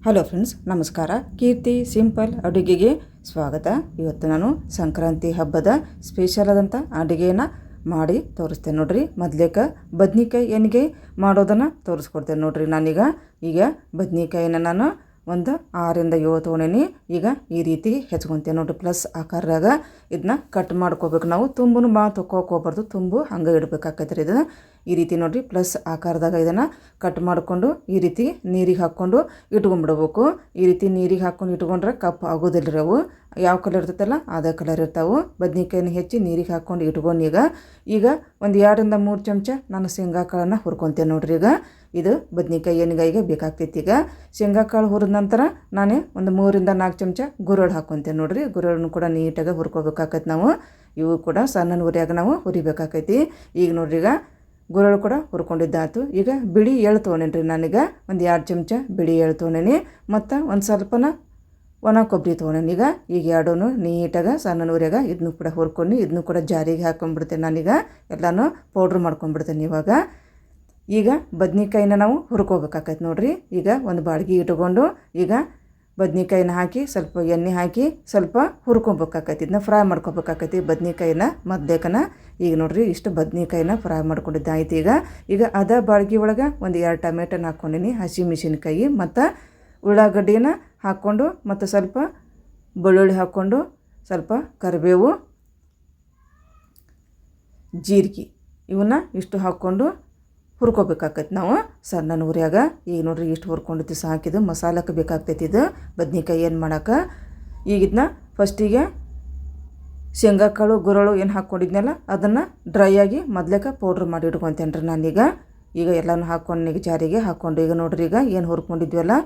Hello friends, ನಮಸ್ಕಾರ. ಕೀರ್ತಿ simple ಅಡುಗೆಗೆ ಸ್ವಾಗತ. ಇವತ್ತು ನಾನು ಸಂಕ್ರಾಂತಿ ಹಬ್ಬದ ಸ್ಪೆಷಲ್ ಆದಂಥ ಅಡುಗೆಯನ್ನು ಮಾಡಿ ತೋರಿಸ್ತೇನೆ ನೋಡ್ರಿ. ಮೊದಲೇಕ ಬದ್ನಿಕಾಯಿ ಎಣ್ಗಾಯಿ ಮಾಡೋದನ್ನು ತೋರಿಸ್ಕೊಡ್ತೇನೆ ನೋಡ್ರಿ. ಈಗ ಬದ್ನಿಕಾಯಿನ ನಾನು ಒಂದು 6 ರಿಂದ 7 ತೊಗೊಂಡೇನಿ. ಈಗ ಈ ರೀತಿ ಹೆಚ್ಕೊತೇನೆ ನೋಡ್ರಿ. ಪ್ಲಸ್ ಆಕಾರದಾಗ ಇದನ್ನ ಕಟ್ ಮಾಡ್ಕೋಬೇಕು. ನಾವು ತುಂಬು ಭಾಳ ತೊಗೋಕೋಬಾರ್ದು, ತುಂಬು ಹಂಗೆ ಇಡಬೇಕಾಕೈತ್ರಿ. ಇದು ಈ ರೀತಿ ನೋಡ್ರಿ, ಪ್ಲಸ್ ಆಕಾರದಾಗ ಇದನ್ನು ಕಟ್ ಮಾಡಿಕೊಂಡು ಈ ರೀತಿ ನೀರಿಗೆ ಹಾಕ್ಕೊಂಡು ಇಟ್ಕೊಂಡ್ಬಿಡ್ಬೇಕು. ಈ ರೀತಿ ನೀರಿಗೆ ಹಾಕ್ಕೊಂಡು ಇಟ್ಕೊಂಡ್ರೆ ಕಪ್ ಆಗೋದಿಲ್ಲ ರೀ. ಅವು ಯಾವ ಕಲರ್ ಇರ್ತೈತಲ್ಲ ಅದೇ ಕಲರ್ ಇರ್ತಾವೆ. ಬದ್ನಿಕಾಯಿನ ಹೆಚ್ಚಿ ನೀರಿಗೆ ಹಾಕ್ಕೊಂಡು ಇಟ್ಕೊಂಡು ಈಗ ಒಂದು 2 ರಿಂದ 3 ಚಮಚ ನಾನು ಶೇಂಗಾ ಕಾಳನ್ನು ಹುರ್ಕೊತೇನೆ ನೋಡ್ರಿ. ಈಗ ಇದು ಬದ್ನಿಕಾಯಿ ಎಣ್ಗಾಯಿಗೆ ಬೇಕಾಗ್ತೈತಿ. ಈಗ ಶೇಂಗಾ ಕಾಳು ಹುರಿದ ನಂತರ ನಾನೇ ಒಂದು 3 ರಿಂದ 4 ಚಮಚ ಗುರಳು ಹಾಕ್ಕೊತೇನೆ ನೋಡ್ರಿ. ಗುರಳನ್ನು ಕೂಡ ನೀಟಾಗಿ ಹುರ್ಕೋಬೇಕಾಕೈತಿ. ನಾವು ಇವು ಕೂಡ ಸಣ್ಣ ಉರಿಯಾಗ ನಾವು ಹುರಿಬೇಕಾಕೈತಿ. ಈಗ ನೋಡ್ರಿ, ಈಗ ಗುರಳು ಕೂಡ ಹುರ್ಕೊಂಡಿದ್ದಾಯ್ತು. ಈಗ ಬಿಳಿ ಎಳ್ಳು ತೊಗೊಂಡೇನಿ ರೀ. ನಾನೀಗ ಒಂದು 2 ಚಮಚ ಬಿಳಿ ಎಳ್ಳು ತೊಗೊಂಡೇನಿ. ಮತ್ತು ಒಂದು ಸ್ವಲ್ಪನ ಒಣ ಕೊಬ್ಬರಿ ತೊಗೊಂಡೇನಿ. ಈಗ ಎರಡೂ ನೀಟಾಗಿ ಸಣ್ಣ ಉರಿಯಾಗ ಇದನ್ನು ಕೂಡ ಹುರ್ಕೊಂಡು ಇದನ್ನು ಕೂಡ ಜಾರಿಗೆ ಹಾಕೊಂಡ್ಬಿಡ್ತೇನೆ. ನಾನೀಗ ಎಲ್ಲನೂ ಪೌಡ್ರ್ ಮಾಡ್ಕೊಂಡ್ಬಿಡ್ತೇನೆ. ಈಗ ಬದ್ನಿಕಾಯಿನ ನಾವು ಹುರ್ಕೋಬೇಕಾಕೈತೆ ನೋಡ್ರಿ. ಈಗ ಒಂದು ಬಾಳ್ಗೆ ಇಟ್ಕೊಂಡು ಈಗ ಬದ್ನಿಕಾಯಿನ ಹಾಕಿ ಸ್ವಲ್ಪ ಎಣ್ಣೆ ಹಾಕಿ ಸ್ವಲ್ಪ ಹುರ್ಕೊಬೇಕಾಕೈತಿ. ಇದನ್ನ ಫ್ರೈ ಮಾಡ್ಕೊಬೇಕಾಕೈತಿ ಬದ್ನಿಕಾಯಿನ ಮೊದಲೇಕನ. ಈಗ ನೋಡ್ರಿ, ಇಷ್ಟು ಬದ್ನಿಕಾಯಿನ ಫ್ರೈ ಮಾಡ್ಕೊಂಡಿದ್ದಾಯ್ತು. ಈಗ ಅದ ಬಾಳ್ಗೆ ಒಳಗೆ ಒಂದು 2 ಟೊಮೆಟೊನ ಹಾಕ್ಕೊಂಡಿನಿ, ಹಸಿಮೆಣಸಿನ್ಕಾಯಿ ಮತ್ತು ಉಳ್ಳಾಗಡ್ಡಿನ ಹಾಕ್ಕೊಂಡು ಮತ್ತು ಸ್ವಲ್ಪ ಬೆಳ್ಳುಳ್ಳಿ ಹಾಕ್ಕೊಂಡು ಸ್ವಲ್ಪ ಕರಿಬೇವು, ಜೀರಿಗೆ ಇವನ್ನ ಇಷ್ಟು ಹಾಕ್ಕೊಂಡು ಹುರ್ಕೋಬೇಕಾಕೈತಿ ನಾವು ಸಣ್ಣ ಉರಿಯಾಗ. ಈಗ ನೋಡ್ರಿ, ಇಷ್ಟು ಹುರ್ಕೊಂಡಿದ್ದು ಸಾಕಿದು ಮಸಾಲಕ್ಕೆ ಬೇಕಾಗ್ತೈತಿ ಇದು ಬದ್ನಿಕಾಯಿ ಏನು ಮಾಡೋಕೆ. ಈಗ ಇದನ್ನ ಫಸ್ಟಿಗೆ ಶೇಂಗಾ ಕಾಳು ಗುರಳು ಏನು ಹಾಕ್ಕೊಂಡಿದ್ನಲ್ಲ ಅದನ್ನು ಡ್ರೈ ಆಗಿ ಮೊದಲೇಕ ಪೌಡ್ರ್ ಮಾಡಿ ಇಟ್ಕೊತೇನೆ ರೀ ನಾನೀಗ. ಈಗ ಎಲ್ಲನೂ ಹಾಕ್ಕೊಂಡು ಜಾರಿಗೆ ಹಾಕ್ಕೊಂಡು ಈಗ ನೋಡ್ರಿ, ಈಗ ಏನು ಹುರ್ಕೊಂಡಿದ್ವಲ್ಲ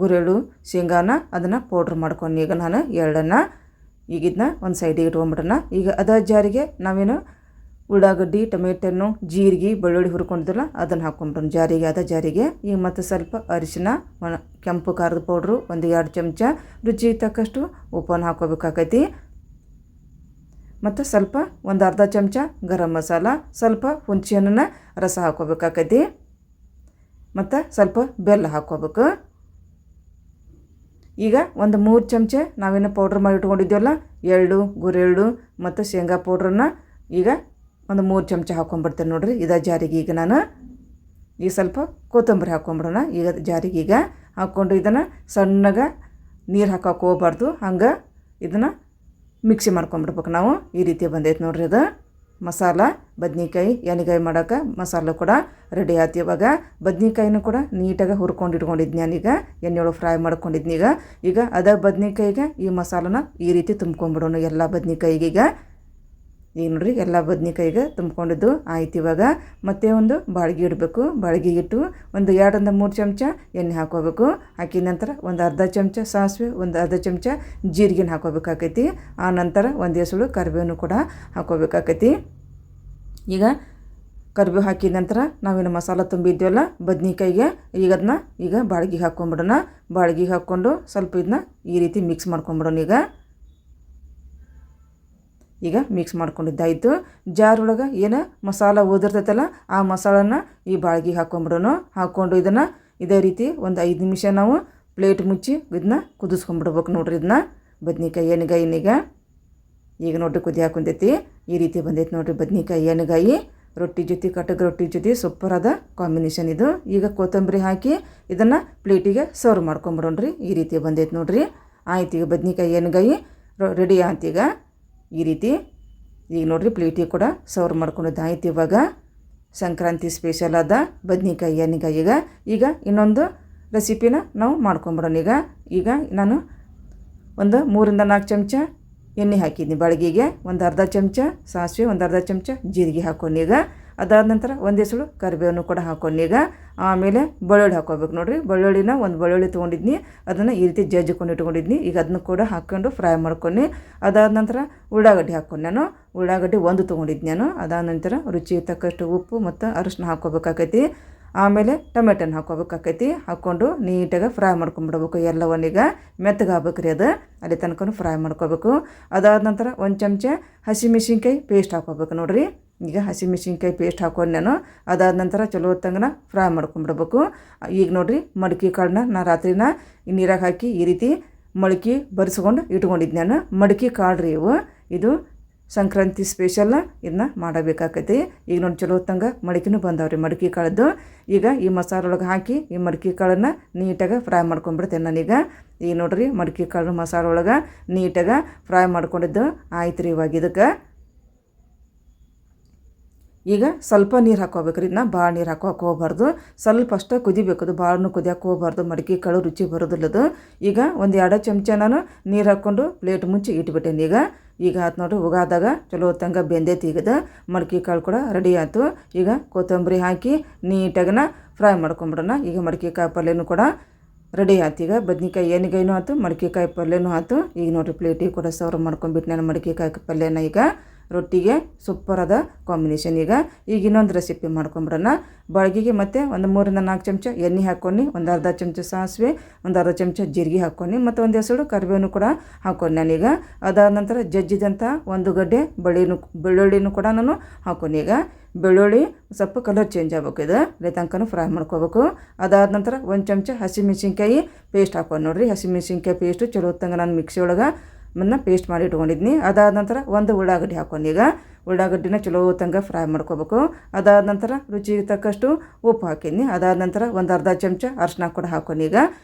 ಗುರೆಳು ಶೇಂಗಾನ ಅದನ್ನು ಪೌಡ್ರ್ ಮಾಡ್ಕೊಂಡು ಈಗ ನಾನು ಎಳ್ಳನ್ನು ಈಗ ಇದನ್ನ ಒಂದು ಸೈಡಿಗೆ ಇಟ್ಕೊಂಡ್ಬಿಡೋಣ. ಈಗ ಅದ ಜಾರಿಗೆ ನಾವೇನು ಉಳ್ಳಾಗಡ್ಡಿ, ಟೊಮೆಟೊನು, ಜೀರಿಗೆ, ಬೆಳ್ಳುಳ್ಳಿ ಹುರ್ಕೊಂಡಿದ್ದಲ್ಲ ಅದನ್ನು ಹಾಕ್ಕೊಂಡ್ಬಿಡೋಣ ಜಾರಿಗೆ. ಅದ ಜಾರಿಗೆ ಈಗ ಮತ್ತು ಸ್ವಲ್ಪ ಅರಿಶಿನ, ಕೆಂಪು ಖಾರದ ಪೌಡ್ರು ಒಂದು 2 ಚಮಚ, ರುಚಿಗೆ ತಕ್ಕಷ್ಟು ಉಪ್ಪನ್ನು ಹಾಕ್ಕೋಬೇಕಾಕೈತಿ. ಮತ್ತು ಸ್ವಲ್ಪ ಒಂದು ಅರ್ಧ ಚಮಚ ಗರಂ ಮಸಾಲ, ಸ್ವಲ್ಪ ಹುಣಸೆಹಣ್ಣಿನ ರಸ ಹಾಕ್ಕೋಬೇಕಾಕೈತಿ. ಮತ್ತು ಸ್ವಲ್ಪ ಬೆಲ್ಲ ಹಾಕ್ಕೋಬೇಕು. ಈಗ ಒಂದು 3 ಚಮಚ ನಾವೇನು ಪೌಡ್ರ್ ಮಾಡಿ ಇಟ್ಕೊಂಡಿದ್ದೀವಲ್ಲ ಎಳ್ಳು, ಗುರೆಳ್ಳು ಮತ್ತು ಶೇಂಗಾ ಪೌಡ್ರನ್ನ ಈಗ ಒಂದು 3 ಚಮಚ ಹಾಕ್ಕೊಂಡ್ಬಿಡ್ತೇನೆ ನೋಡ್ರಿ. ಇದ ಜಾರಿಗೆ ಈಗ ನಾನು ಈಗ ಸ್ವಲ್ಪ ಕೊತ್ತಂಬರಿ ಹಾಕ್ಕೊಂಬಿಡೋಣ. ಈಗ ಜಾರಿಗೆ ಈಗ ಹಾಕ್ಕೊಂಡು ಇದನ್ನು ಸಣ್ಣಗೆ ನೀರು ಹಾಕೋಕೆ ಹೋಗ್ಬಾರ್ದು, ಹಂಗೆ ಇದನ್ನು ಮಿಕ್ಸಿ ಮಾಡ್ಕೊಂಬಿಡ್ಬೇಕು ನಾವು. ಈ ರೀತಿ ಬಂದೈತೆ ನೋಡ್ರಿ. ಅದು ಮಸಾಲ ಬದ್ನಿಕಾಯಿ ಎಣ್ಗಾಯಿ ಮಾಡೋಕೆ ಮಸಾಲ ಕೂಡ ರೆಡಿ ಆಯ್ತು. ಇವಾಗ ಬದ್ನಿಕಾಯಿನೂ ಕೂಡ ನೀಟಾಗಿ ಹುರ್ಕೊಂಡು ಇಟ್ಕೊಂಡಿದ್ನಿ ನಾನೀಗ ಎಣ್ಣೆಯೊಳಗೆ ಫ್ರೈ ಮಾಡ್ಕೊಂಡಿದ್ನಿ. ಈಗ ಅದ ಬದ್ನಿಕಾಯಿಗೆ ಈ ಮಸಾಲನ ಈ ರೀತಿ ತುಂಬ್ಕೊಂಡ್ಬಿಡೋಣ ಎಲ್ಲ ಬದ್ನಿಕಾಯಿಗೆ. ಈಗ ನೋಡ್ರಿ, ಎಲ್ಲ ಬದ್ನಿಕಾಯಿಗೆ ತುಂಬ್ಕೊಂಡಿದ್ದು ಆಯ್ತು. ಇವಾಗ ಮತ್ತೆ ಒಂದು ಬಾಳ್ಗೆ ಇಡಬೇಕು. ಬಾಳ್ಗೆ ಇಟ್ಟು ಒಂದು 2 ರಿಂದ 3 ಚಮಚ ಎಣ್ಣೆ ಹಾಕ್ಕೋಬೇಕು. ಹಾಕಿದ ನಂತರ ಒಂದು ಅರ್ಧ ಚಮಚ ಸಾಸಿವೆ, ಒಂದು ಅರ್ಧ ಚಮಚ ಜೀರಿಗೆನ ಹಾಕ್ಕೋಬೇಕಾಕೈತಿ. ಆ ನಂತರ ಒಂದು ಎಸಳು ಕರಿಬೇವನ್ನು ಕೂಡ ಹಾಕ್ಕೋಬೇಕಾಕೈತಿ. ಈಗ ಕರಿಬೇವು ಹಾಕಿದ ನಂತರ ನಾವೇನು ಮಸಾಲ ತುಂಬಿದ್ವಲ್ಲ ಬದ್ನಿಕಾಯಿಗೆ ಈಗ ಅದನ್ನ ಈಗ ಬಾಳ್ಗೆಗೆ ಹಾಕ್ಕೊಂಬಿಡೋಣ. ಬಾಳ್ಗೆಗೆ ಹಾಕ್ಕೊಂಡು ಸ್ವಲ್ಪ ಇದನ್ನ ಈ ರೀತಿ ಮಿಕ್ಸ್ ಮಾಡ್ಕೊಂಬಿಡೋಣ. ಈಗ ಮಿಕ್ಸ್ ಮಾಡ್ಕೊಂಡಿದ್ದಾಯಿತು. ಜಾರ್ ಒಳಗೆ ಏನು ಮಸಾಲ ಓದಿರ್ತೈತಲ್ಲ ಆ ಮಸಾಲನ ಈ ಬಾಳ್ಗೆಗೆ ಹಾಕ್ಕೊಂಬಿಡೋಣ. ಹಾಕ್ಕೊಂಡು ಇದನ್ನು ಇದೇ ರೀತಿ ಒಂದು 5 ನಿಮಿಷ ನಾವು ಪ್ಲೇಟ್ ಮುಚ್ಚಿ ಇದನ್ನ ಕುದಿಸ್ಕೊಂಬಿಡ್ಬೇಕು ನೋಡ್ರಿ. ಇದನ್ನ ಬದ್ನಿಕಾಯಿ ಎಣ್ಗಾಯಿನೀಗ ಈಗ ನೋಡ್ರಿ ಕುದಿ ಹಾಕೊಂತೈತಿ. ಈ ರೀತಿ ಬಂದೈತಿ ನೋಡ್ರಿ ಬದ್ನಿಕಾಯಿ ಎಣ್ಗಾಯಿ. ರೊಟ್ಟಿ ಜೊತೆ, ಕಟಕ್ ರೊಟ್ಟಿ ಜೊತೆ ಸೂಪರಾದ ಕಾಂಬಿನೇಷನ್ ಇದು. ಈಗ ಕೊತ್ತಂಬರಿ ಹಾಕಿ ಇದನ್ನು ಪ್ಲೇಟಿಗೆ ಸರ್ವ್ ಮಾಡ್ಕೊಂಬಿಡೋಣ್ರಿ. ಈ ರೀತಿ ಬಂದೈತಿ ನೋಡ್ರಿ. ಆಯ್ತು, ಈಗ ಬದ್ನಿಕಾಯಿ ಎಣ್ಗಾಯಿ ರೆಡಿ ಆಯ್ತು. ಈ ರೀತಿ ಈಗ ನೋಡ್ರಿ ಪ್ಲೇಟಿಗೆ ಕೂಡ ಸರ್ವ್ ಮಾಡ್ಕೊಂಡಿದ್ದು ಆಯ್ತು. ಇವಾಗ ಸಂಕ್ರಾಂತಿ ಸ್ಪೆಷಲ್ ಆದ ಬದ್ನಿಕಾಯಿ ಎಣ್ಗಾಯಿ. ಈಗ ಇನ್ನೊಂದು ರೆಸಿಪಿನ ನಾವು ಮಾಡ್ಕೊಂಬಿಡೋಣ. ಈಗ ನಾನು ಒಂದು 3 ರಿಂದ 4 ಚಮಚ ಎಣ್ಣೆ ಹಾಕಿದ್ನಿ ಬಾಳ್ಗೆಗೆ. ಒಂದು ಅರ್ಧ ಚಮಚ ಸಾಸಿವೆ, ಒಂದು ಅರ್ಧ ಚಮಚ ಜೀರಿಗೆ ಹಾಕ್ಕೊಂಡು ಅದಾದ ನಂತರ ಒಂದು ಎಸಳು ಕರಿಬೇವನ್ನು ಕೂಡ ಹಾಕ್ಕೊಂಡು ಆಮೇಲೆ ಬೆಳ್ಳುಳ್ಳಿ ಹಾಕ್ಕೋಬೇಕು ನೋಡ್ರಿ. ಬೆಳ್ಳುಳ್ಳಿನ ಒಂದು ಬೆಳ್ಳುಳ್ಳಿ ತೊಗೊಂಡಿದ್ನಿ, ಅದನ್ನು ಈ ರೀತಿ ಜಜ್ಜಿಕೊಂಡು ಇಟ್ಕೊಂಡಿದ್ನಿ. ಈಗ ಅದನ್ನು ಕೂಡ ಹಾಕ್ಕೊಂಡು ಫ್ರೈ ಮಾಡ್ಕೊಂಡು ಅದಾದ ನಂತರ ಉಳ್ಳಾಗಡ್ಡಿ ಹಾಕ್ಕೊಂಡು ನಾನು ಉಳ್ಳಾಗಡ್ಡಿ 1 ತೊಗೊಂಡಿದ್ನಿ ನಾನು. ಅದಾದ ನಂತರ ರುಚಿಗೆ ತಕ್ಕಷ್ಟು ಉಪ್ಪು ಮತ್ತು ಅರಿಶಿನ ಹಾಕ್ಕೋಬೇಕಾಕೈತಿ. ಆಮೇಲೆ ಟೊಮೆಟೊನ ಹಾಕ್ಕೋಬೇಕಾಕೈತಿ. ಹಾಕ್ಕೊಂಡು ನೀಟಾಗಿ ಫ್ರೈ ಮಾಡ್ಕೊಂಬಿಡ್ಬೇಕು. ಎಲ್ಲವನ್ನೀಗ ಮೆತ್ತಗಾಗ್ಬೇಕ್ರಿ ಅದು, ಅಲ್ಲಿ ತನಕ ಫ್ರೈ ಮಾಡ್ಕೋಬೇಕು. ಅದಾದ ನಂತರ ಒಂದು ಚಮಚ ಹಸಿಮೆಣ್ಸಿನ್ಕಾಯಿ ಪೇಸ್ಟ್ ಹಾಕ್ಕೋಬೇಕು ನೋಡಿರಿ. ಈಗ ಹಸಿಮೆಣ್ಸಿನ್ಕಾಯಿ ಪೇಸ್ಟ್ ಹಾಕ್ಕೊಂಡು ನಾನು ಅದಾದ ನಂತರ ಚಲೋ ಹೊತ್ತಂಗನ ಫ್ರೈ ಮಾಡ್ಕೊಂಬಿಡ್ಬೇಕು. ಈಗ ನೋಡಿರಿ ಮಡಿಕೆ ಕಾಳನ್ನ ನಾನು ರಾತ್ರಿನ ನೀರಾಗ ಹಾಕಿ ಈ ರೀತಿ ಮೊಳಕೆ ಬರೆಸ್ಕೊಂಡು ಇಟ್ಕೊಂಡಿದ್ದು ನಾನು. ಮಡಿಕೆ ಕಾಳು ರೀ ಇವು, ಇದು ಸಂಕ್ರಾಂತಿ ಸ್ಪೆಷಲ್, ಇದನ್ನ ಮಾಡಬೇಕಾಕೈತಿ. ಈಗ ನೋಡಿ ಚಲೋ ಹೊತ್ತಂಗೆ ಮಡಿಕೆನೂ ಬಂದವ್ರಿ ಮಡಿಕೆ ಕಾಳದ್ದು. ಈಗ ಈ ಮಸಾಲೆ ಒಳಗೆ ಹಾಕಿ ಈ ಮಡಿಕೆ ಕಾಳನ್ನು ನೀಟಾಗಿ ಫ್ರೈ ಮಾಡ್ಕೊಂಡ್ಬಿಡ್ತೇನೆ ನಾನೀಗ. ಈಗ ನೋಡಿರಿ ಮಡಿಕೆ ಕಾಳು ಮಸಾಲೆ ಒಳಗೆ ನೀಟಾಗಿ ಫ್ರೈ ಮಾಡ್ಕೊಂಡಿದ್ದು ಆಯ್ತು ರೀ. ಇವಾಗ ಇದಕ್ಕೆ ಈಗ ಸ್ವಲ್ಪ ನೀರು ಹಾಕ್ಕೋಬೇಕ್ರಿ. ಇದನ್ನ ಭಾಳ ನೀರು ಹಾಕೋಕೆ ಹೋಗ್ಬಾರ್ದು, ಸ್ವಲ್ಪ ಅಷ್ಟೇ ಕುದಿಬೇಕದು, ಭಾಳನೂ ಕುದಿಯೋಕೆ ಹೋಗ್ಬಾರ್ದು, ಮಡಿಕೆ ಕಾಳು ರುಚಿ ಬರೋದಿಲ್ಲದು. ಈಗ ಒಂದು 2 ಚಮಚ ನಾನು ನೀರು ಹಾಕ್ಕೊಂಡು ಪ್ಲೇಟ್ ಮುಂಚೆ ಇಟ್ಬಿಟ್ಟೇನೆ. ಈಗ ಆಯ್ತು ನೋಡಿರಿ, ಉಗಾದಾಗ ಚಲೋ ಹೊತ್ತಂಗೆ ಬೆಂದೈತಿ. ಈಗದ ಮಡಿಕೆ ಕಾಳು ಕೂಡ ರೆಡಿ ಆಯ್ತು. ಈಗ ಕೊತ್ತಂಬರಿ ಹಾಕಿ ನೀಟಾಗನ ಫ್ರೈ ಮಾಡ್ಕೊಂಬಿಡೋಣ. ಈಗ ಮಡಿಕೆ ಕಾಯಿ ಪಲ್ಯನೂ ಕೂಡ ರೆಡಿ ಆಯ್ತು. ಈಗ ಬದ್ನಿಕಾಯಿ ಏನಿಗೈನೂ ಆಯ್ತು, ಮಡಿಕೆ ಕಾಯಿ ಪಲ್ಯನೂ ಆಯ್ತು. ಈಗ ನೋಡಿರಿ ಪ್ಲೇಟಿಗೆ ಕೂಡ ಸರ್ವ್ ಮಾಡ್ಕೊಂಡ್ಬಿಟ್ಟು ನಾನು ಮಡಿಕೆ ಕಾಯಿ ಪಲ್ಯನ. ಈಗ ರೊಟ್ಟಿಗೆ ಸೂಪರ್ ಅದ ಕಾಂಬಿನೇಷನ್. ಈಗ ಇನ್ನೊಂದು ರೆಸಿಪಿ ಮಾಡ್ಕೊಂಬಿಡೋಣ. ಬಾಳ್ಗಿಗೆ ಮತ್ತು ಒಂದು 3-4 ಚಮಚ ಎಣ್ಣೆ ಹಾಕ್ಕೊಂಡು, ಒಂದು ಅರ್ಧ ಚಮಚ ಸಾಸಿವೆ, ಒಂದು ಅರ್ಧ ಚಮಚ ಜೀರಿಗೆ ಹಾಕ್ಕೊಂಡು, ಮತ್ತು ಒಂದು ಹೆಸರು ಕರಿಬೇವನ್ನು ಕೂಡ ಹಾಕ್ಕೊಂಡು ನಾನೀಗ. ಅದಾದ ನಂತರ ಜಜ್ಜಿದಂಥ 1 ಗಡ್ಡೆ ಬೆಳ್ಳುಳ್ಳಿನೂ ಕೂಡ ನಾನು ಹಾಕ್ಕೊಂಡು, ಈಗ ಬೆಳ್ಳುಳ್ಳಿ ಸ್ವಲ್ಪ ಕಲರ್ ಚೇಂಜ್ ಆಗ್ಬೇಕು, ಇದು ಅಲ್ಲಿ ತನಕ ಫ್ರೈ ಮಾಡ್ಕೋಬೇಕು. ಅದಾದ ನಂತರ 1 ಚಮಚ ಹಸಿಮೆಣ್ಸಿನ್ಕಾಯಿ ಪೇಸ್ಟ್ ಹಾಕ್ಕೊಂಡು ನೋಡಿರಿ. ಹಸಿಮೆಣ್ಸಿನ್ಕಾಯಿ ಪೇಸ್ಟು ಚಲೋ ಹೊತ್ತಂಗೆ ನಾನು ಮಿಕ್ಸಿ ಒಳಗೆ ಪೇಸ್ಟ್ ಮಾಡಿ ಇಟ್ಕೊಂಡಿದ್ನಿ. ಅದಾದ ನಂತರ 1 ಉಳ್ಳಾಗಡ್ಡಿ ಹಾಕ್ಕೊಂಡು, ಈಗ ಉಳ್ಳಾಗಡ್ಡಿನ ಚಲೋ ಹೊತ್ತಂಗೆ ಫ್ರೈ ಮಾಡ್ಕೋಬೇಕು. ಅದಾದ ನಂತರ ರುಚಿಗೆ ತಕ್ಕಷ್ಟು ಉಪ್ಪು ಹಾಕಿದ್ನಿ. ಅದಾದ ನಂತರ ಒಂದು ಅರ್ಧ ಚಮಚ ಅರಿಶಿನ ಕೂಡ ಹಾಕ್ಕೊಂಡು,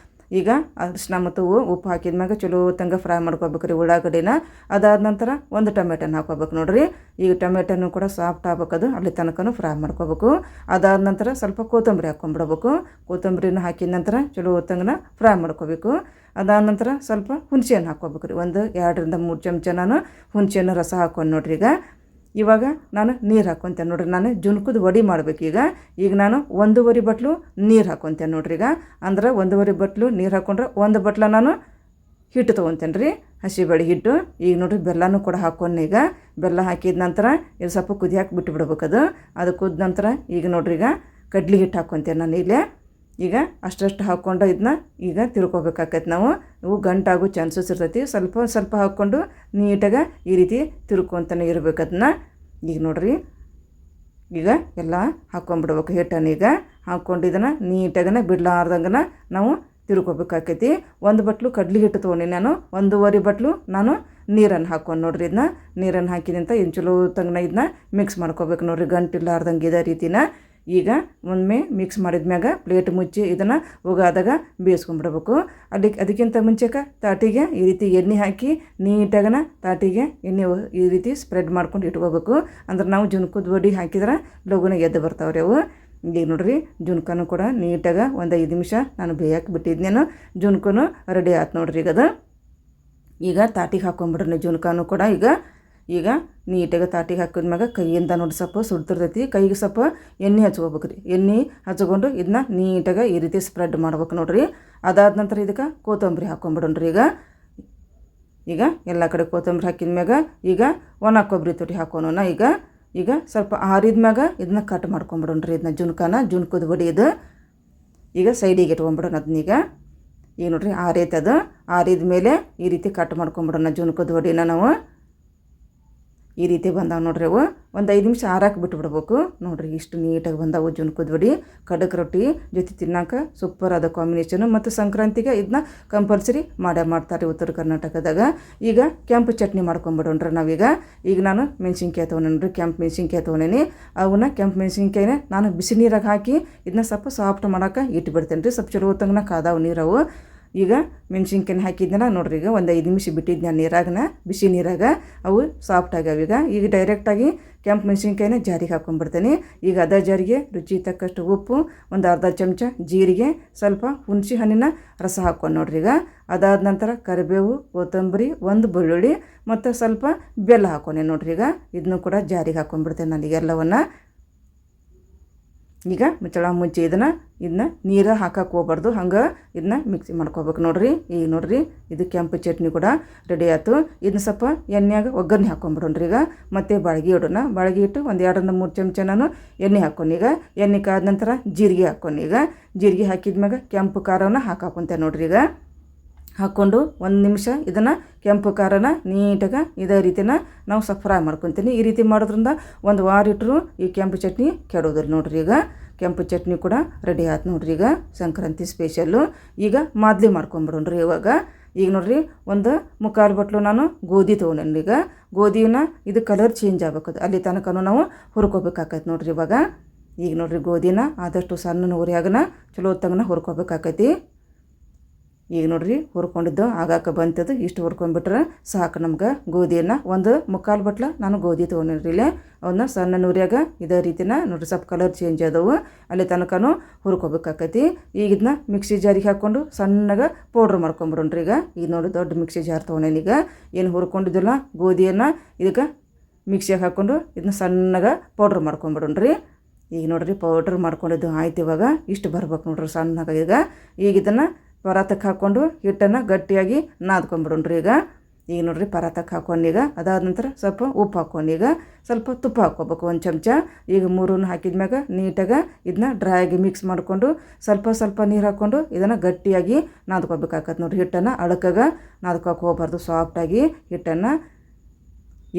ಈಗ ಅರಿಶಿನ ಮತ್ತು ಉಪ್ಪು ಹಾಕಿದ ಮ್ಯಾಗ ಚಲೋ ಹೊತ್ತಂಗೆ ಫ್ರೈ ಮಾಡ್ಕೋಬೇಕು ರೀ ಉಳ್ಳಾಗಡ್ಡಿನ. ಅದಾದ ನಂತರ 1 ಟೊಮೆಟೊನ ಹಾಕ್ಕೋಬೇಕು ನೋಡಿರಿ. ಈಗ ಟೊಮೆಟೊನು ಕೂಡ ಸಾಫ್ಟ್ ಆಗ್ಬೇಕದು, ಅಲ್ಲಿ ತನಕ ಫ್ರೈ ಮಾಡ್ಕೋಬೇಕು. ಅದಾದ ನಂತರ ಸ್ವಲ್ಪ ಕೊತ್ತಂಬರಿ ಹಾಕ್ಕೊಂಬಿಡ್ಬೇಕು. ಕೊತ್ತಂಬರಿನ ಹಾಕಿದ ನಂತರ ಚಲೋ ಹೊತ್ತಂಗೆ ಫ್ರೈ ಮಾಡ್ಕೋಬೇಕು. ಅದಾದ ನಂತರ ಸ್ವಲ್ಪ ಹುಣಸೆಹಣ್ಣು ಹಾಕ್ಕೋಬೇಕು ರೀ. 2-3 ಚಮಚ ನಾನು ಹುಣಸೆಹಣ್ಣು ರಸ ಹಾಕ್ಕೊಂಡು ನೋಡ್ರಿ. ಇವಾಗ ನಾನು ನೀರು ಹಾಕ್ಕೊತೇನೆ ನೋಡ್ರಿ. ನಾನು ಜುನ್ಕದ ವಡೆ ಮಾಡ್ಬೇಕು. ಈಗ ನಾನು 1.5 ಬಟ್ಲು ನೀರು ಹಾಕ್ಕೊತೇನೆ ನೋಡ್ರಿ. ಅಂದ್ರೆ 1.5 ಬಟ್ಲು ನೀರು ಹಾಕ್ಕೊಂಡ್ರೆ 1 ಬಟ್ಲ ನಾನು ಹಿಟ್ಟು ತೊಗೊತೇನೆ ರೀ, ಹಸಿಬೇಳೆ ಹಿಟ್ಟು. ಈಗ ನೋಡ್ರಿ ಬೆಲ್ಲನೂ ಕೂಡ ಹಾಕ್ಕೊಂಡು, ಈಗ ಬೆಲ್ಲ ಹಾಕಿದ ನಂತರ ಇದು ಸ್ವಲ್ಪ ಕುದಿಯಾಕೆ ಬಿಟ್ಟು ಬಿಡ್ಬೇಕದು. ಅದು ಕುದ ನಂತರ ಈಗ ನೋಡ್ರಿ ಕಡ್ಲಿ ಹಿಟ್ಟು ಹಾಕ್ಕೊತೇನೆ ನಾನು ಇಲ್ಲೇ. ಈಗ ಅಷ್ಟಷ್ಟು ಹಾಕ್ಕೊಂಡು ಇದನ್ನ ಈಗ ತಿರ್ಕೋಬೇಕಾಕೈತೆ ನಾವು. ಇವು ಗಂಟಾಗೋ ಚಾನ್ಸಸ್ ಇರ್ತೈತಿ. ಸ್ವಲ್ಪ ಹಾಕ್ಕೊಂಡು ನೀಟಾಗಿ ಈ ರೀತಿ ತಿರ್ಕೊಂತಾನೆ ಇರಬೇಕು ಅದನ್ನ. ಈಗ ನೋಡ್ರಿ ಈಗ ಎಲ್ಲ ಹಾಕ್ಕೊಂಬಿಡ್ಬೇಕು ಹಿಟ್ಟನ್ನು. ಈಗ ಹಾಕ್ಕೊಂಡು ಇದನ್ನು ನೀಟಾಗನ ಬಿಡ್ಲಾರ್ದಂಗೆ ನಾವು ತಿರ್ಕೋಬೇಕಾಕೈತಿ. 1 ಬಟ್ಲು ಕಡ್ಲಿ ಹಿಟ್ಟು ತೊಗೊಂಡು ನಾನು 1.5 ಬಟ್ಲು ನಾನು ನೀರನ್ನು ಹಾಕ್ಕೊಂಡು ನೋಡ್ರಿ. ಇದನ್ನ ನೀರನ್ನು ಹಾಕಿದಂತ ಇನ್ನು ಚಲೋ ತಂಗನ ಇದನ್ನ ಮಿಕ್ಸ್ ಮಾಡ್ಕೋಬೇಕು ನೋಡ್ರಿ, ಗಂಟಿಲ್ಲಾರ್ದಂಗೆ ಇದೇ ರೀತಿನ. ಈಗ ಒಮ್ಮೆ ಮಿಕ್ಸ್ ಮಾಡಿದ್ಮ್ಯಾಗ ಪ್ಲೇಟ್ ಮುಚ್ಚಿ ಇದನ್ನು ಉಗಾದಾಗ ಬೇಯಿಸ್ಕೊಂಡ್ಬಿಡ್ಬೇಕು. ಅದಕ್ಕಿಂತ ಮುಂಚೆಗೆ ತಾಟಿಗೆ ಈ ರೀತಿ ಎಣ್ಣೆ ಹಾಕಿ ನೀಟಾಗನ ತಾಟಿಗೆ ಎಣ್ಣೆ ಈ ರೀತಿ ಸ್ಪ್ರೆಡ್ ಮಾಡ್ಕೊಂಡು ಇಟ್ಕೋಬೇಕು. ಅಂದ್ರೆ ನಾವು ಜುನ್ಕದ ವಡೆ ಹಾಕಿದ್ರೆ ಲಘುನ ಎದ್ದು ಬರ್ತಾವ್ರಿ ಅವು. ಈಗ ನೋಡ್ರಿ ಜುನ್ಕನೂ ಕೂಡ ನೀಟಾಗಿ ಒಂದು 5 ನಿಮಿಷ ನಾನು ಬೇಯಕ್ಕೆ ಬಿಟ್ಟಿದ್ನೇನು. ಜುನ್ಕನು ರೆಡಿ ಆಯ್ತು ನೋಡ್ರಿ. ಈಗ ತಾಟಿಗೆ ಹಾಕ್ಕೊಂಬಿಡ್ರಿ ಜುನ್ಕನೂ ಕೂಡ. ಈಗ ನೀಟಾಗಿ ತಾಟಿಗೆ ಹಾಕಿದ್ಮ್ಯಾಗ ಕೈಯಿಂದ ನೋಡಿ ಸ್ವಲ್ಪ ಸುಡ್ತಿರ್ತೈತಿ, ಕೈಗೆ ಸ್ವಲ್ಪ ಎಣ್ಣೆ ಹಚ್ಕೋಬೇಕು ರೀ. ಎಣ್ಣೆ ಹಚ್ಕೊಂಡು ಇದನ್ನ ನೀಟಾಗಿ ಈ ರೀತಿ ಸ್ಪ್ರೆಡ್ ಮಾಡ್ಬೇಕು ನೋಡ್ರಿ. ಅದಾದ ನಂತರ ಇದಕ್ಕೆ ಕೊತ್ತಂಬರಿ ಹಾಕ್ಕೊಂಬಿಡೋಣ್ರಿ. ಈಗ ಎಲ್ಲ ಕಡೆ ಕೊತ್ತಂಬರಿ ಹಾಕಿದ್ಮ್ಯಾಗ ಈಗ ಒಣ ಕೊಬ್ಬರಿ ತುರಿ ಹಾಕೋಣ. ಈಗ ಸ್ವಲ್ಪ ಆರಿದ್ಮ್ಯಾಗ ಇದನ್ನ ಕಟ್ ಮಾಡ್ಕೊಂಬಿಡೋಣ್ರಿ. ಇದನ್ನ ಜುನ್ಕದ ವಡೆ ಇದು. ಈಗ ಸೈಡಿಗೆ ಇಟ್ಕೊಂಬಿಡೋಣ ಅದನ್ನೀಗ. ಈಗ ನೋಡ್ರಿ ಆರೈತೆ ಅದು. ಆರಿದ ಮೇಲೆ ಈ ರೀತಿ ಕಟ್ ಮಾಡ್ಕೊಂಬಿಡೋಣ ಜುನ್ಕದ ವಡೆನ ನಾವು. ಈ ರೀತಿ ಬಂದಾವೆ ನೋಡ್ರಿ ಅವು. ಒಂದು 5 ನಿಮಿಷ ಆರಾಕೆ ಬಿಟ್ಬಿಡ್ಬೇಕು ನೋಡ್ರಿ. ಇಷ್ಟು ನೀಟಾಗಿ ಬಂದಾವು ಜುನ್ಕದ ವಡೆ. ಖಡಕ್ ರೊಟ್ಟಿ ಜೊತೆ ತಿನ್ನೋಕೆ ಸೂಪರ್ ಆದ ಕಾಂಬಿನೇಷನು. ಮತ್ತು ಸಂಕ್ರಾಂತಿಗೆ ಇದನ್ನ ಕಂಪಲ್ಸರಿ ಮಾಡ್ತಾರೆ ಉತ್ತರ ಕರ್ನಾಟಕದಾಗ. ಈಗ ಕೆಂಪು ಚಟ್ನಿ ಮಾಡ್ಕೊಂಬಿಡೋಣ್ರಿ ನಾವೀಗ. ನಾನು ಮೆಣಸಿನ್ಕಾಯಿ ತೊಗೊಂಡ್ರಿ, ಕೆಂಪು ಮೆಣಸಿನ್ಕಾಯಿ ತೊಗೊಂಡೇನಿ. ಅವನ್ನ ಕೆಂಪು ಮೆಣಸಿನ್ಕಾಯಿನ ನಾನು ಬಿಸಿ ನೀರಾಗ ಹಾಕಿ ಇದನ್ನ ಸ್ವಲ್ಪ ಸಾಫ್ಟ್ ಮಾಡೋಕೆ ಇಟ್ಬಿಡ್ತೇನೆ ರೀ. ಸ್ವಲ್ಪ ಚಲೋ ಹೊತ್ತಂಗೆ ಕಾದಾವು ನೀರವು. ಈಗ ಮೆಣಸಿನ್ಕಾಯಿನ ಹಾಕಿದ್ನ ನೋಡ್ರಿ. ಒಂದು 5 ನಿಮಿಷ ಬಿಟ್ಟಿದ್ದೆ ನಾನು ನೀರಾಗನ, ಬಿಸಿ ನೀರಾಗ. ಅವು ಸಾಫ್ಟ್ ಆಗ್ಯಾವ. ಈಗ ಡೈರೆಕ್ಟಾಗಿ ಕೆಂಪು ಮೆಣಸಿನ್ಕಾಯಿನ ಜಾರಿಗೆ ಹಾಕ್ಕೊಂಡ್ಬಿಡ್ತೇನೆ. ಈಗ ಅದೇ ಜಾರಿಗೆ ರುಚಿ ತಕ್ಕಷ್ಟು ಉಪ್ಪು, ಒಂದು ಅರ್ಧ ಚಮಚ ಜೀರಿಗೆ, ಸ್ವಲ್ಪ ಹುಣಸೆ ಹಣ್ಣಿನ ರಸ ಹಾಕ್ಕೊಂಡು ನೋಡ್ರಿ. ಅದಾದ ನಂತರ ಕರಿಬೇವು, ಕೊತ್ತಂಬರಿ, 1 ಬೆಳ್ಳುಳ್ಳಿ ಮತ್ತು ಸ್ವಲ್ಪ ಬೆಲ್ಲ ಹಾಕ್ಕೊಂಡೆ ನೋಡ್ರಿ. ಇದನ್ನು ಕೂಡ ಜಾರಿಗೆ ಹಾಕ್ಕೊಂಡ್ಬಿಡ್ತೇನೆ ನಾನು ಎಲ್ಲವನ್ನು. ಈಗ ಮುಚ್ಚಳ ಮುಚ್ಚಿ ಇದನ್ನ ನೀರು ಹಾಕಕ್ಕೆ ಹೋಗ್ಬಾರ್ದು, ಹಂಗೆ ಇದನ್ನ ಮಿಕ್ಸಿ ಮಾಡ್ಕೋಬೇಕು ನೋಡ್ರಿ. ಈಗ ನೋಡ್ರಿ ಇದು ಕೆಂಪು ಚಟ್ನಿ ಕೂಡ ರೆಡಿ ಆಯ್ತು. ಇದನ್ನ ಸ್ವಲ್ಪ ಎಣ್ಣೆಯಾಗ ಒಗ್ಗರಣೆ ಹಾಕೊಂಡ್ಬಿಡೋಣ್ರಿ. ಈಗ ಮತ್ತೆ ಬಾಳ್ಗೆ ಇಡೋಣ. ಬಾಳ್ಗೆ ಇಟ್ಟು ಒಂದು 2-3 ಚಮಚ ನಾನು ಎಣ್ಣೆ ಹಾಕ್ಕೊಂಡು, ಈಗ ಎಣ್ಣೆ ಕಾದ ನಂತರ ಜೀರಿಗೆ ಹಾಕ್ಕೊಂಡು, ಈಗ ಜೀರಿಗೆ ಹಾಕಿದ್ಮ್ಯಾಗ ಕೆಂಪು ಖಾರನ ಹಾಕಾಕೊಂತೆ ನೋಡ್ರಿ. ಈಗ ಹಾಕ್ಕೊಂಡು 1 ನಿಮಿಷ ಇದನ್ನು ಕೆಂಪು ಖಾರನ ನೀಟಾಗಿ ಇದೇ ರೀತಿನ ನಾವು ಸ್ವಲ್ಪ ಫ್ರೈ ಮಾಡ್ಕೊತೀನಿ. ಈ ರೀತಿ ಮಾಡೋದ್ರಿಂದ 1 ವಾರ ಇಟ್ಟರು ಈ ಕೆಂಪು ಚಟ್ನಿ ಕೆಡೋದಿಲ್ಲ ನೋಡ್ರಿ. ಈಗ ಕೆಂಪು ಚಟ್ನಿ ಕೂಡ ರೆಡಿ ಆಯ್ತು ನೋಡ್ರಿ. ಈಗ ಸಂಕ್ರಾಂತಿ ಸ್ಪೆಷಲ್ಲು. ಈಗ ಮಾದಲಿ ಮಾಡ್ಕೊಂಬಿಡೋಣ್ರಿ. ಈಗ ನೋಡ್ರಿ 1/4 ಬಟ್ಲು ನಾನು ಗೋಧಿ ತೊಗೊಂಡೇನಿ. ಈಗ ಗೋಧಿನ ಇದು ಕಲರ್ ಚೇಂಜ್ ಆಗ್ಬೇಕದು, ಅಲ್ಲಿ ತನಕನೂ ನಾವು ಹುರ್ಕೋಬೇಕಾಕೈತಿ ನೋಡ್ರಿ. ಈಗ ನೋಡ್ರಿ ಗೋಧಿನ ಆದಷ್ಟು ಸಣ್ಣ ಉರಿಯಾಗನ ಚಲೋ ಹೊತ್ತಂಗನ ಹುರ್ಕೋಬೇಕಾಕೈತಿ. ಈಗ ನೋಡ್ರಿ ಹುರ್ಕೊಂಡಿದ್ದು ಆಗಾಕ ಬಂತದು, ಇಷ್ಟು ಹುರ್ಕೊಂಡ್ಬಿಟ್ರೆ ಸಾಕು ನಮ್ಗೆ. ಗೋಧಿಯನ್ನು 1/4 ಬಟ್ಲ ನಾನು ಗೋಧಿ ತೊಗೊಂಡಿರಿ. ಇಲ್ಲಿ ಅವನ್ನ ಸಣ್ಣ ಉರಿಯಾಗ ಇದೇ ರೀತಿನ ನೋಡ್ರಿ ಸ್ವಲ್ಪ ಕಲರ್ ಚೇಂಜ್ ಆದವು, ಅಲ್ಲಿ ತನಕನೂ ಹುರ್ಕೋಬೇಕಾಕೈತಿ. ಈಗ ಇದನ್ನ ಮಿಕ್ಸಿ ಜಾರಿಗೆ ಹಾಕ್ಕೊಂಡು ಸಣ್ಣಗೆ ಪೌಡ್ರ್ ಮಾಡ್ಕೊಂಬಿಡೋಣ್ರಿ. ಈಗ ನೋಡಿ ದೊಡ್ಡ ಮಿಕ್ಸಿ ಜಾರ್ ತೊಗೊಂಡೇನೀಗ. ಏನು ಹುರ್ಕೊಂಡಿದ್ದಿಲ್ಲ ಗೋಧಿಯನ್ನು ಇದಕ್ಕೆ ಮಿಕ್ಸಿಯಾಗ ಹಾಕ್ಕೊಂಡು ಇದನ್ನ ಸಣ್ಣಗೆ ಪೌಡ್ರ್ ಮಾಡ್ಕೊಂಬಿಡೋಣ್ರಿ. ಈಗ ನೋಡ್ರಿ ಪೌಡ್ರ್ ಮಾಡ್ಕೊಂಡಿದ್ದು ಆಯ್ತು. ಇವಾಗ ಇಷ್ಟು ಬರ್ಬೇಕು ನೋಡ್ರಿ ಸಣ್ಣಗೆ. ಈಗ ಇದನ್ನು ಪರಾತಕ್ಕೆ ಹಾಕ್ಕೊಂಡು ಹಿಟ್ಟನ್ನು ಗಟ್ಟಿಯಾಗಿ ನಾದ್ಕೊಂಬಿಡೋಣ್ರಿ. ಈಗ ನೋಡ್ರಿ ಪರಾತಕ್ಕೆ ಹಾಕ್ಕೊಂಡು, ಈಗ ಅದಾದ ನಂತರ ಸ್ವಲ್ಪ ಉಪ್ಪು ಹಾಕ್ಕೊಂಡು, ಈಗ ಸ್ವಲ್ಪ ತುಪ್ಪ ಹಾಕ್ಕೋಬೇಕು 1 ಚಮಚ. ಈಗ 3 ಹಾಕಿದ್ಮ್ಯಾಗ ನೀಟಾಗಿ ಇದನ್ನ ಡ್ರೈಯಾಗಿ ಮಿಕ್ಸ್ ಮಾಡಿಕೊಂಡು ಸ್ವಲ್ಪ ನೀರು ಹಾಕ್ಕೊಂಡು ಇದನ್ನು ಗಟ್ಟಿಯಾಗಿ ನಾದ್ಕೋಬೇಕಾಗತ್ತೆ ನೋಡ್ರಿ. ಹಿಟ್ಟನ್ನು ಅಳಕಾಗ ನಾದ್ಕೋಕೆ ಹೋಗ್ಬಾರ್ದು, ಸಾಫ್ಟಾಗಿ ಹಿಟ್ಟನ್ನು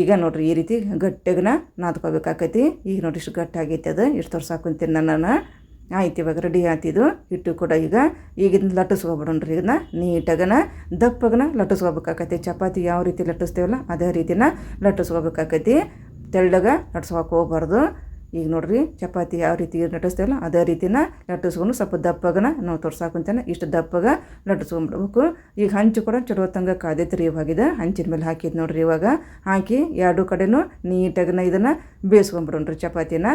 ಈಗ ನೋಡ್ರಿ ಈ ರೀತಿ ಗಟ್ಟಿಯಾಗನ ನಾದ್ಕೋಬೇಕಾಕೈತಿ. ಈಗ ನೋಡ್ರಿ ಇಷ್ಟು ಗಟ್ಟಾಗೈತಿ, ಅದು ಇಷ್ಟು ತೋರ್ಸಾಕೊಂತೀನಿ ನಾನು. ಆಯ್ತು, ಇವಾಗ ರೆಡಿ ಆಯ್ತಿದ್ದು ಹಿಟ್ಟು ಕೂಡ. ಈಗ ಇದನ್ನ ಲಟ್ಟಿಸ್ಕೊಬಿಡೋಣ್ರಿ. ಇದನ್ನ ನೀಟಾಗನ ದಪ್ಪಗನ ಲಟ್ಟಿಸ್ಕೋಬೇಕಾಕೈತಿ. ಚಪಾತಿ ಯಾವ ರೀತಿ ಲಟ್ಟಿಸ್ತೇವಲ್ಲ ಅದೇ ರೀತಿನ ಲಟ್ಟಿಸ್ಕೋಬೇಕಾಕೈತಿ, ತೆಳ್ಳಗ ಲಟ್ಸ್ಕೊಕ್ಕೆ ಹೋಗ್ಬಾರ್ದು. ಈಗ ನೋಡ್ರಿ ಚಪಾತಿ ಯಾವ ರೀತಿ ಲಟ್ಟಿಸ್ತೇವಲ್ಲ ಅದೇ ರೀತಿನ ಲಟ್ಟಿಸ್ಕೊಂಡು ಸ್ವಲ್ಪ ದಪ್ಪಗನ ನಾವು ತೋರ್ಸಾಕೊಂತೇನೆ ಇಷ್ಟು ದಪ್ಪಗ ಲಟ್ಟಿಸ್ಕೊಂಡ್ಬಿಡ್ಬೇಕು. ಈಗ ಹಂಚು ಕೂಡ ಚಲೋ ಹೊತ್ತಂಗೆ ಕಾದೈತ್ರಿ. ಇವಾಗಿದೆ ಹಂಚಿನ ಮೇಲೆ ಹಾಕಿದ್ದು ನೋಡ್ರಿ. ಇವಾಗ ಹಾಕಿ 2 ಕಡೆನೂ ನೀಟಾಗನ ಇದನ್ನು ಬೇಯಿಸ್ಕೊಂಡ್ಬಿಡೋಣ್ರಿ ಚಪಾತಿನ.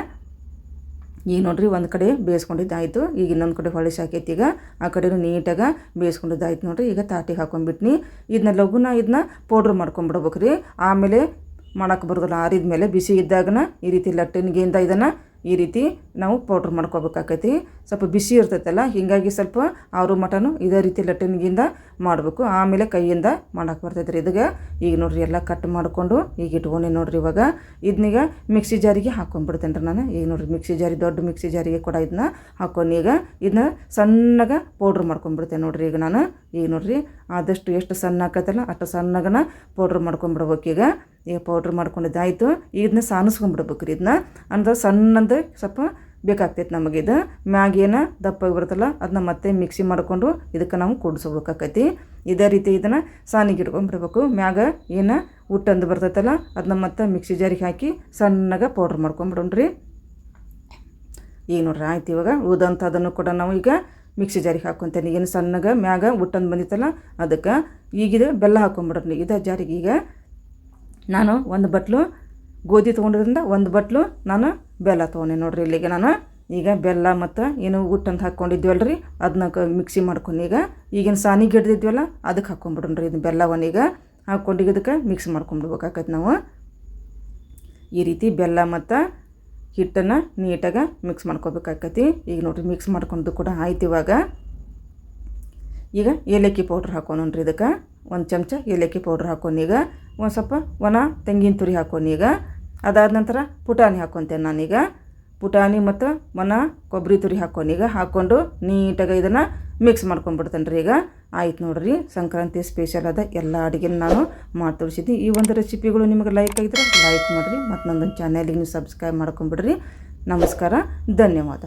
ಈಗ ನೋಡ್ರಿ ಒಂದು ಕಡೆ ಬೇಯಿಸ್ಕೊಂಡಿದ್ದಾಯಿತು. ಈಗ ಇನ್ನೊಂದು ಕಡೆ ಹೊಳಿಸಿ ಹಾಕೈತಿ. ಈಗ ಆ ಕಡೆನೂ ನೀಟಾಗಿ ಬೇಯಿಸ್ಕೊಂಡಿದ್ದಾಯ್ತು ನೋಡ್ರಿ. ಈಗ ತಾಟಿಗೆ ಹಾಕೊಂಡ್ಬಿಟ್ನಿ. ಇದನ್ನ ಲಘುನ ಇದನ್ನ ಪೌಡ್ರ್ ಮಾಡ್ಕೊಂಬಿಡ್ಬೇಕು ರೀ. ಆಮೇಲೆ ಮಾಡೋಕೆ ಬರೋದಿಲ್ಲ, ಆರಿದ ಮೇಲೆ ಬಿಸಿ ಇದ್ದಾಗನ ಈ ರೀತಿ ಲಟ್ಟಣಿಗೆಯಿಂದ ಇದನ್ನು ಈ ರೀತಿ ನಾವು ಪೌಡ್ರ್ ಮಾಡ್ಕೋಬೇಕಾಕೈತಿ. ಸ್ವಲ್ಪ ಬಿಸಿ ಇರ್ತೈತಲ್ಲ, ಹೀಗಾಗಿ ಸ್ವಲ್ಪ ಆರು ಮಟನು ಇದೇ ರೀತಿ ಲಟ್ಟಣಿಗೆಯಿಂದ ಮಾಡಬೇಕು. ಆಮೇಲೆ ಕೈಯಿಂದ ಮಾಡೋಕೆ ಬರ್ತೈತೆ ರೀ. ಈಗ ನೋಡ್ರಿ ಎಲ್ಲ ಕಟ್ ಮಾಡಿಕೊಂಡು ಈಗ ಇಟ್ಕೊಂಡೆ ನೋಡ್ರಿ. ಇವಾಗ ಇದನ್ನೀಗ ಮಿಕ್ಸಿ ಜಾರಿಗೆ ಹಾಕ್ಕೊಂಡ್ಬಿಡ್ತೇನೆ ರೀ ನಾನು. ಈಗ ನೋಡ್ರಿ ಮಿಕ್ಸಿ ಜಾರಿ, ದೊಡ್ಡ ಮಿಕ್ಸಿ ಜಾರಿಗೆ ಕೂಡ ಇದನ್ನ ಹಾಕ್ಕೊಂಡು ಈಗ ಇದನ್ನ ಸಣ್ಣಗೆ ಪೌಡ್ರ್ ಮಾಡ್ಕೊಂಡ್ಬಿಡ್ತೇನೆ ನೋಡ್ರಿ. ಈಗ ನಾನು ಈಗ ನೋಡ್ರಿ ಆದಷ್ಟು ಎಷ್ಟು ಸಣ್ಣ ಹಾಕತ್ತಲ್ಲ ಅಷ್ಟು ಸಣ್ಣಗನ ಪೌಡ್ರ್ ಮಾಡ್ಕೊಂಡ್ಬಿಡ್ಬೇಕು. ಈಗ ಪೌಡ್ರ್ ಮಾಡ್ಕೊಂಡಿದ್ದಾಯಿತು. ಇದನ್ನ ಸಾನಿಸ್ಕೊಂಡ್ಬಿಡ್ಬೇಕು ರೀ. ಇದನ್ನ ಅಂದ್ರೆ ಸಣ್ಣಂದು ಸ್ವಲ್ಪ ಬೇಕಾಗ್ತೈತೆ ನಮಗೆ. ಇದು ಮ್ಯಾಗೇನ ದಪ್ಪಾಗಿ ಬರುತ್ತಲ್ಲ ಅದನ್ನ ಮತ್ತೆ ಮಿಕ್ಸಿ ಮಾಡಿಕೊಂಡು ಇದಕ್ಕೆ ನಾವು ಕೂಡಿಸ್ಬೇಕಾಕೈತಿ. ಇದೇ ರೀತಿ ಇದನ್ನು ಸಾನಿಗೆ ಇಟ್ಕೊಂಡ್ಬಿಡ್ಬೇಕು. ಮ್ಯಾಗ ಏನು ಉಟ್ಟಂದು ಬರ್ತೈತಲ್ಲ ಅದನ್ನ ಮತ್ತೆ ಮಿಕ್ಸಿ ಜಾರಿಗೆ ಹಾಕಿ ಸಣ್ಣಗೆ ಪೌಡ್ರ್ ಮಾಡ್ಕೊಂಬಿಡೋಣ್ರಿ. ಈಗ ನೋಡ್ರಿ ಆಯ್ತು. ಇವಾಗ ಉಳಿದಂಥದನ್ನು ಕೂಡ ನಾವು ಈಗ ಮಿಕ್ಸಿ ಜಾರಿಗೆ ಹಾಕ್ಕೊತೇನೆ. ಏನು ಸಣ್ಣಗೆ ಮ್ಯಾಗ ಉಟ್ಟಂದು ಬಂದಿತ್ತಲ್ಲ ಅದಕ್ಕೆ ಈಗಿದೆ ಬೆಲ್ಲ ಹಾಕ್ಕೊಂಬಿಡ್ರಿ. ಇದೇ ಜಾರಿಗೆ ಈಗ ನಾನು 1 ಬಟ್ಲು ಗೋಧಿ ತೊಗೊಂಡಿದ್ರಿಂದ 1 ಬಟ್ಲು ನಾನು ಬೆಲ್ಲ ತೊಗೊಂಡೆ ನೋಡ್ರಿ. ಇಲ್ಲಿಗೆ ನಾನು ಈಗ ಬೆಲ್ಲ ಮತ್ತು ಏನು ಉಟ್ಟಂತ ಹಾಕ್ಕೊಂಡಿದ್ವಲ್ರಿ ಅದನ್ನ ಮಿಕ್ಸಿ ಮಾಡ್ಕೊಂಡು ಈಗಿನ ಸಾನಿಗೆ ಹಿಡ್ದಿದ್ವಲ್ಲ ಅದಕ್ಕೆ ಹಾಕ್ಕೊಂಬಿಡ್ರಿ. ಇದು ಬೆಲ್ಲವನ್ನೀಗ ಹಾಕ್ಕೊಂಡು ಇದಕ್ಕೆ ಮಿಕ್ಸ್ ಮಾಡ್ಕೊಂಬಿಡ್ಬೇಕಾಕೈತೆ ನಾವು. ಈ ರೀತಿ ಬೆಲ್ಲ ಮತ್ತು ಹಿಟ್ಟನ್ನು ನೀಟಾಗಿ ಮಿಕ್ಸ್ ಮಾಡ್ಕೋಬೇಕಾಕೈತಿ. ಈಗ ನೋಡ್ರಿ ಮಿಕ್ಸ್ ಮಾಡ್ಕೊಂಡು ಕೂಡ ಆಯ್ತು. ಈಗ ಏಲಕ್ಕಿ ಪೌಡ್ರ್ ಹಾಕೋಣ್ರಿ. ಇದಕ್ಕೆ 1 ಚಮಚ ಏಲಕ್ಕಿ ಪೌಡ್ರ್ ಹಾಕೊಂಡು ಈಗ ಒಂದು ಸ್ವಲ್ಪ ಒಣ ತೆಂಗಿನ ತುರಿ ಹಾಕೊಂಡು ಈಗ ಅದಾದ ನಂತರ ಪುಟಾಣಿ ಹಾಕ್ಕೊತೇನೆ ನಾನೀಗ. ಪುಟಾಣಿ ಮತ್ತು ಒಣ ಕೊಬ್ಬರಿ ತುರಿ ಹಾಕೊಂಡು ಈಗ ಹಾಕ್ಕೊಂಡು ನೀಟಾಗಿ ಇದನ್ನು ಮಿಕ್ಸ್ ಮಾಡ್ಕೊಂಡ್ಬಿಡ್ತೇನೆ ರೀ. ಈಗ ಆಯ್ತು ನೋಡ್ರಿ ಸಂಕ್ರಾಂತಿ ಸ್ಪೆಷಲ್ ಆದ ಎಲ್ಲ ಅಡುಗೆನ ನಾನು ಮಾಡಿ ತೋರಿಸಿದ್ದೀನಿ. ಈ ಒಂದು ರೆಸಿಪಿಗಳು ನಿಮಗೆ ಲೈಕ್ ಆಗಿದ್ರೆ ಲೈಕ್ ಮಾಡಿರಿ ಮತ್ತು ನನ್ನೊಂದು ಚಾನಲಿಗೆ ನೀವು ಸಬ್ಸ್ಕ್ರೈಬ್ ಮಾಡ್ಕೊಂಬಿಡ್ರಿ. ನಮಸ್ಕಾರ, ಧನ್ಯವಾದ.